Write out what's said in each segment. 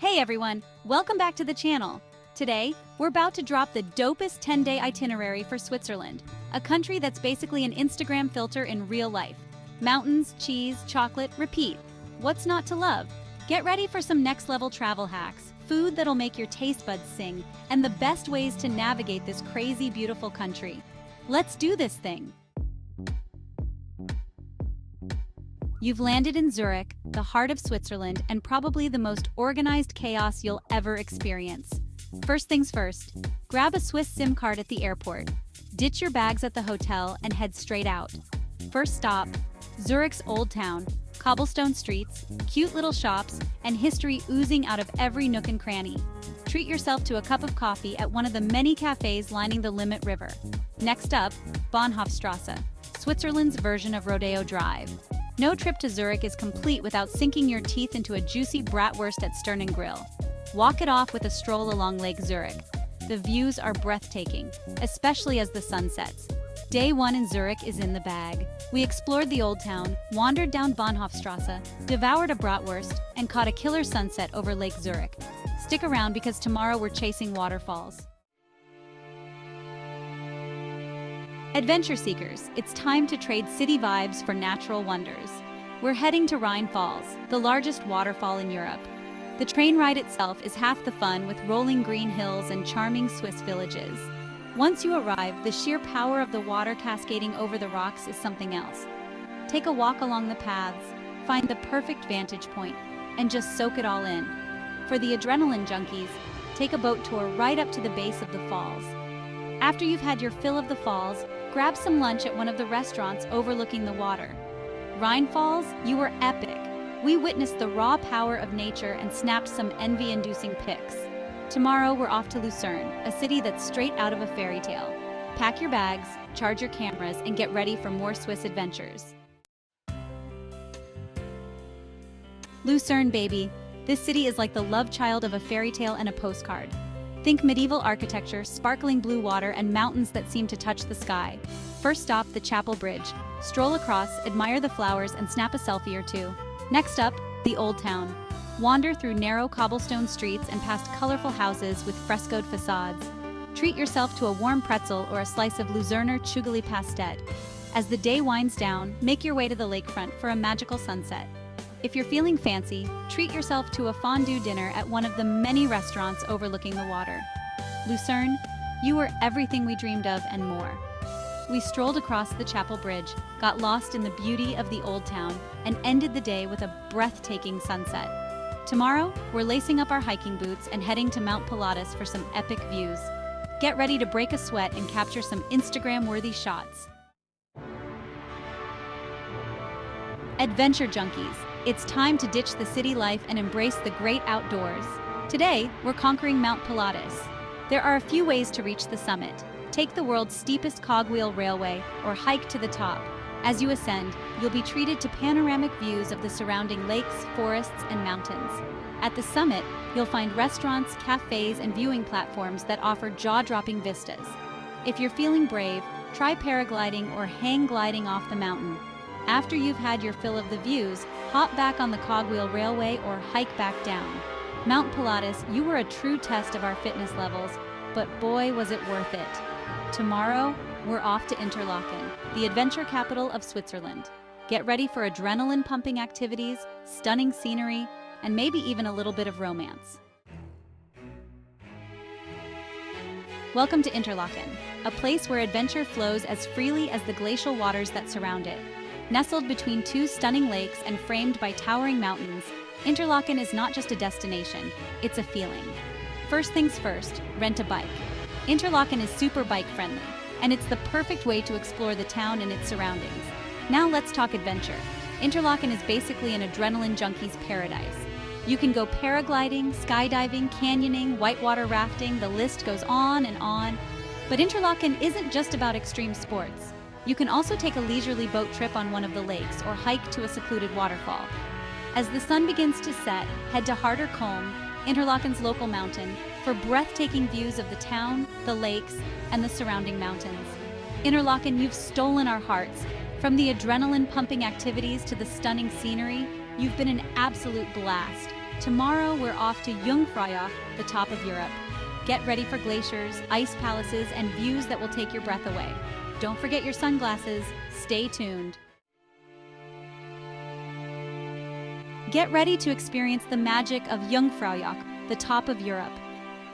Hey everyone, welcome back to the channel. Today, we're about to drop the dopest 10-day itinerary for Switzerland, a country that's basically an Instagram filter in real life. Mountains, cheese, chocolate, repeat. What's not to love? Get ready for some next-level travel hacks, food that'll make your taste buds sing, and the best ways to navigate this crazy, beautiful country. Let's do this thing! You've landed in Zurich, the heart of Switzerland, and probably the most organized chaos you'll ever experience. First things first, grab a Swiss SIM card at the airport, ditch your bags at the hotel, and head straight out. First stop, Zurich's Old Town, cobblestone streets, cute little shops, and history oozing out of every nook and cranny. Treat yourself to a cup of coffee at one of the many cafes lining the Limmat River. Next up, Bahnhofstrasse, Switzerland's version of Rodeo Drive. No trip to Zurich is complete without sinking your teeth into a juicy bratwurst at Stern & Grill. Walk it off with a stroll along Lake Zurich. The views are breathtaking, especially as the sun sets. Day 1 in Zurich is in the bag. We explored the Old Town, wandered down Bahnhofstrasse, devoured a bratwurst, and caught a killer sunset over Lake Zurich. Stick around because tomorrow we're chasing waterfalls. Adventure seekers, it's time to trade city vibes for natural wonders. We're heading to Rhine Falls, the largest waterfall in Europe. The train ride itself is half the fun with rolling green hills and charming Swiss villages. Once you arrive, the sheer power of the water cascading over the rocks is something else. Take a walk along the paths, find the perfect vantage point, and just soak it all in. For the adrenaline junkies, take a boat tour right up to the base of the falls. After you've had your fill of the falls, grab some lunch at one of the restaurants overlooking the water. Rhine Falls, you were epic. We witnessed the raw power of nature and snapped some envy-inducing pics. Tomorrow we're off to Lucerne, a city that's straight out of a fairy tale. Pack your bags, charge your cameras, and get ready for more Swiss adventures. Lucerne, baby. This city is like the love child of a fairy tale and a postcard. Think medieval architecture, sparkling blue water, and mountains that seem to touch the sky. First stop, the Chapel Bridge. Stroll across, admire the flowers, and snap a selfie or two. Next up, the Old Town. Wander through narrow cobblestone streets and past colorful houses with frescoed facades. Treat yourself to a warm pretzel or a slice of Luzerner Chugeli Pastet. As the day winds down, make your way to the lakefront for a magical sunset. If you're feeling fancy, treat yourself to a fondue dinner at one of the many restaurants overlooking the water. Lucerne, you were everything we dreamed of and more. We strolled across the Chapel Bridge, got lost in the beauty of the Old Town, and ended the day with a breathtaking sunset. Tomorrow, we're lacing up our hiking boots and heading to Mount Pilatus for some epic views. Get ready to break a sweat and capture some Instagram-worthy shots. Adventure junkies, it's time to ditch the city life and embrace the great outdoors. Today, we're conquering Mount Pilatus. There are a few ways to reach the summit. Take the world's steepest cogwheel railway or hike to the top. As you ascend, you'll be treated to panoramic views of the surrounding lakes, forests, and mountains. At the summit, you'll find restaurants, cafes, and viewing platforms that offer jaw-dropping vistas. If you're feeling brave, try paragliding or hang gliding off the mountain. After you've had your fill of the views, hop back on the cogwheel railway or hike back down. Mount Pilatus, you were a true test of our fitness levels, but boy was it worth it. Tomorrow, we're off to Interlaken, the adventure capital of Switzerland. Get ready for adrenaline-pumping activities, stunning scenery, and maybe even a little bit of romance. Welcome to Interlaken, a place where adventure flows as freely as the glacial waters that surround it. Nestled between two stunning lakes and framed by towering mountains, Interlaken is not just a destination, it's a feeling. First things first, rent a bike. Interlaken is super bike-friendly, and it's the perfect way to explore the town and its surroundings. Now let's talk adventure. Interlaken is basically an adrenaline junkie's paradise. You can go paragliding, skydiving, canyoning, whitewater rafting, the list goes on and on. But Interlaken isn't just about extreme sports. You can also take a leisurely boat trip on one of the lakes or hike to a secluded waterfall. As the sun begins to set, head to Harter Kulm, Interlaken's local mountain, for breathtaking views of the town, the lakes, and the surrounding mountains. Interlaken, you've stolen our hearts. From the adrenaline-pumping activities to the stunning scenery, you've been an absolute blast. Tomorrow we're off to Jungfraujoch, the top of Europe. Get ready for glaciers, ice palaces, and views that will take your breath away. Don't forget your sunglasses. Stay tuned. Get ready to experience the magic of Jungfraujoch, the top of Europe.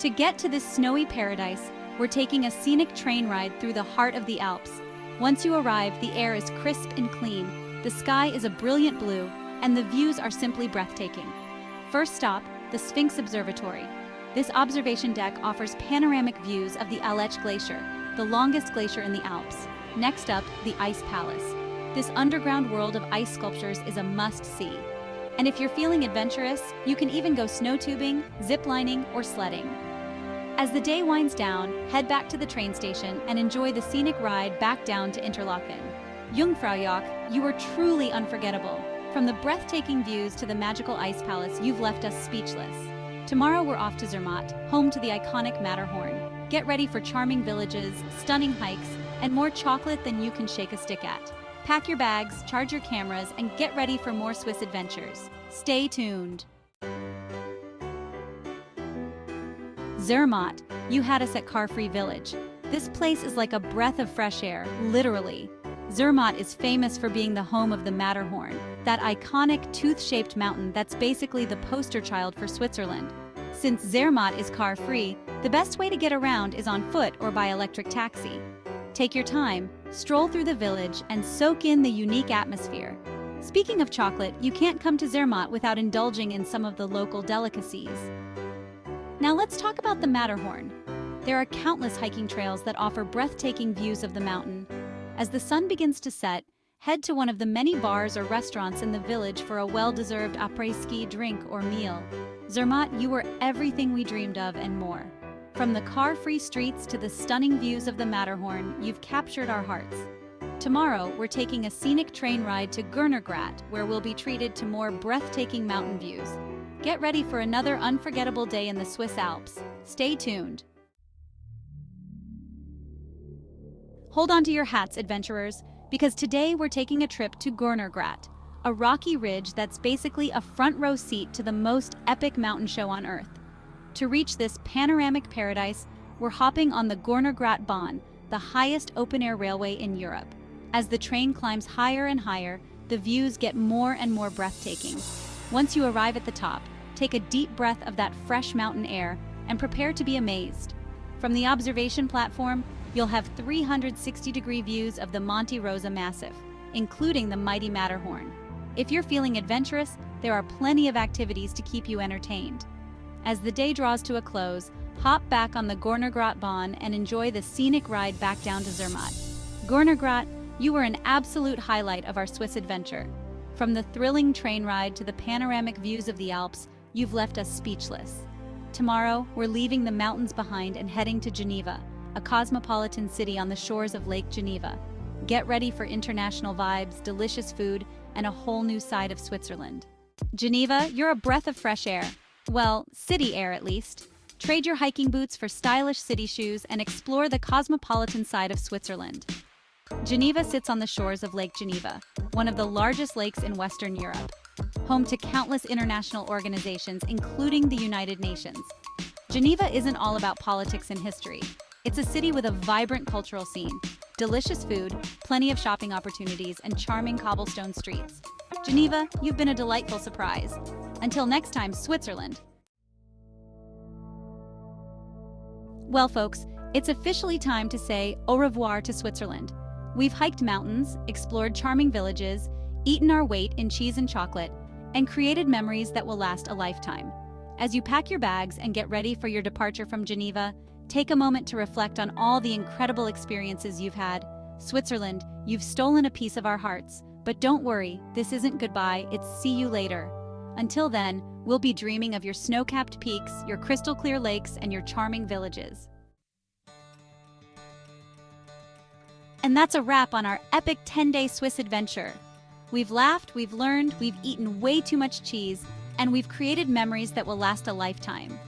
To get to this snowy paradise, we're taking a scenic train ride through the heart of the Alps. Once you arrive, the air is crisp and clean, the sky is a brilliant blue, and the views are simply breathtaking. First stop, the Sphinx Observatory. This observation deck offers panoramic views of the Lake Glacier, the longest glacier in the Alps. Next up, the Ice Palace. This underground world of ice sculptures is a must-see. And if you're feeling adventurous, you can even go snow tubing, zip-lining, or sledding. As the day winds down, head back to the train station and enjoy the scenic ride back down to Interlaken. Jungfraujoch, you are truly unforgettable. From the breathtaking views to the magical ice palace, you've left us speechless. Tomorrow we're off to Zermatt, home to the iconic Matterhorn. Get ready for charming villages, stunning hikes, and more chocolate than you can shake a stick at. Pack your bags, charge your cameras, and get ready for more Swiss adventures. Stay tuned. Zermatt, you had us at Car-Free Village. This place is like a breath of fresh air, literally. Zermatt is famous for being the home of the Matterhorn, that iconic tooth-shaped mountain that's basically the poster child for Switzerland. Since Zermatt is car-free, the best way to get around is on foot or by electric taxi. Take your time, stroll through the village, and soak in the unique atmosphere. Speaking of chocolate, you can't come to Zermatt without indulging in some of the local delicacies. Now let's talk about the Matterhorn. There are countless hiking trails that offer breathtaking views of the mountain. As the sun begins to set, head to one of the many bars or restaurants in the village for a well-deserved après-ski drink or meal. Zermatt, you were everything we dreamed of and more. From the car-free streets to the stunning views of the Matterhorn, you've captured our hearts. Tomorrow, we're taking a scenic train ride to Gornergrat, where we'll be treated to more breathtaking mountain views. Get ready for another unforgettable day in the Swiss Alps. Stay tuned. Hold on to your hats, adventurers, because today we're taking a trip to Gornergrat, a rocky ridge that's basically a front-row seat to the most epic mountain show on Earth. To reach this panoramic paradise, we're hopping on the Gornergrat Bahn, the highest open-air railway in Europe. As the train climbs higher and higher, the views get more and more breathtaking. Once you arrive at the top, take a deep breath of that fresh mountain air and prepare to be amazed. From the observation platform, you'll have 360-degree views of the Monte Rosa Massif, including the mighty Matterhorn. If you're feeling adventurous, there are plenty of activities to keep you entertained. As the day draws to a close, hop back on the Gornergrat Bahn and enjoy the scenic ride back down to Zermatt. Gornergrat, you were an absolute highlight of our Swiss adventure. From the thrilling train ride to the panoramic views of the Alps, you've left us speechless. Tomorrow, we're leaving the mountains behind and heading to Geneva, a cosmopolitan city on the shores of Lake Geneva. Get ready for international vibes, delicious food, and a whole new side of Switzerland. Geneva, you're a breath of fresh air. Well, city air at least. Trade your hiking boots for stylish city shoes and explore the cosmopolitan side of Switzerland. Geneva sits on the shores of Lake Geneva, one of the largest lakes in Western Europe, home to countless international organizations, including the United Nations. Geneva isn't all about politics and history. It's a city with a vibrant cultural scene, delicious food, plenty of shopping opportunities, and charming cobblestone streets. Geneva, you've been a delightful surprise. Until next time, Switzerland. Well, folks, it's officially time to say au revoir to Switzerland. We've hiked mountains, explored charming villages, eaten our weight in cheese and chocolate, and created memories that will last a lifetime. As you pack your bags and get ready for your departure from Geneva, take a moment to reflect on all the incredible experiences you've had. Switzerland, you've stolen a piece of our hearts. But don't worry, this isn't goodbye, it's see you later. Until then, we'll be dreaming of your snow-capped peaks, your crystal-clear lakes, and your charming villages. And that's a wrap on our epic 10-day Swiss adventure. We've laughed, we've learned, we've eaten way too much cheese, and we've created memories that will last a lifetime.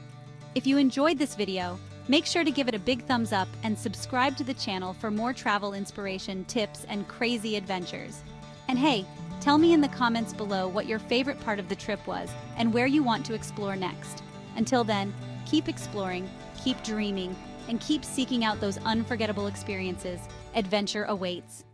If you enjoyed this video, make sure to give it a big thumbs up and subscribe to the channel for more travel inspiration, tips, and crazy adventures. And hey, Tell me in the comments below what your favorite part of the trip was and where you want to explore next. Until then, keep exploring, keep dreaming, and keep seeking out those unforgettable experiences. Adventure awaits.